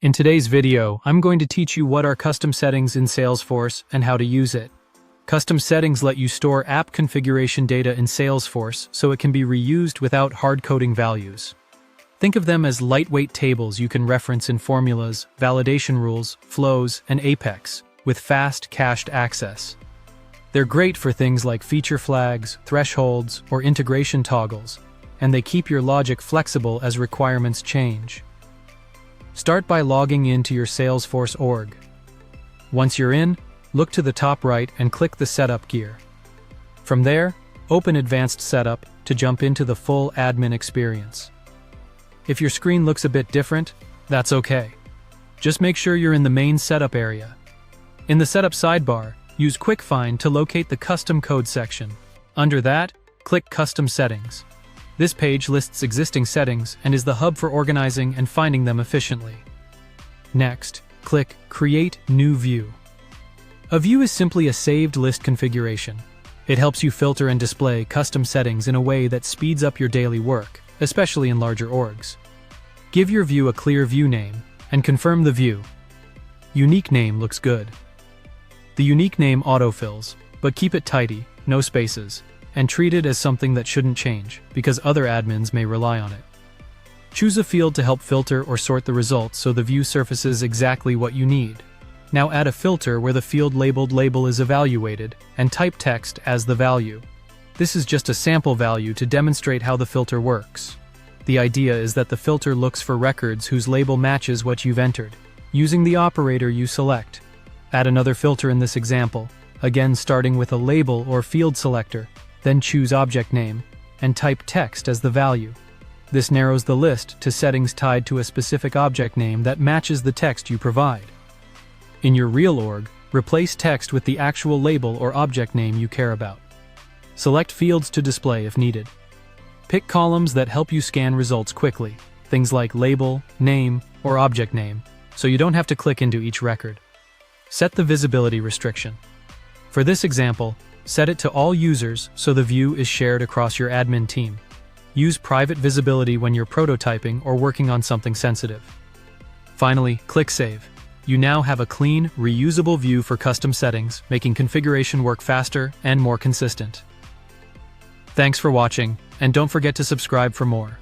In today's video, I'm going to teach you what are custom settings in Salesforce and how to use it. Custom settings let you store app configuration data in Salesforce so it can be reused without hard-coding values. Think of them as lightweight tables you can reference in formulas, validation rules, flows, and Apex, with fast cached access. They're great for things like feature flags, thresholds, or integration toggles, and they keep your logic flexible as requirements change. Start by logging into your Salesforce org. Once you're in, look to the top right and click the Setup gear. From there, open Advanced Setup to jump into the full admin experience. If your screen looks a bit different, that's okay. Just make sure you're in the main setup area. In the Setup sidebar, use Quick Find to locate the Custom Code section. Under that, click Custom Settings. This page lists existing settings and is the hub for organizing and finding them efficiently. Next, click Create New View. A view is simply a saved list configuration. It helps you filter and display custom settings in a way that speeds up your daily work, especially in larger orgs. Give your view a clear view name and confirm the view. Unique name looks good. The unique name autofills, but keep it tidy, no spaces, and treat it as something that shouldn't change, because other admins may rely on it. Choose a field to help filter or sort the results so the view surfaces exactly what you need. Now add a filter where the field labeled label is evaluated, and type text as the value. This is just a sample value to demonstrate how the filter works. The idea is that the filter looks for records whose label matches what you've entered, using the operator you select. Add another filter in this example, again starting with a label or field selector, then choose object name, and type text as the value. This narrows the list to settings tied to a specific object name that matches the text you provide. In your real org, replace text with the actual label or object name you care about. Select fields to display if needed. Pick columns that help you scan results quickly, things like label, name, or object name, so you don't have to click into each record. Set the visibility restriction. For this example, set it to all users so the view is shared across your admin team. Use private visibility when you're prototyping or working on something sensitive. Finally, click Save. You now have a clean, reusable view for custom settings, making configuration work faster and more consistent. Thanks for watching, and don't forget to subscribe for more.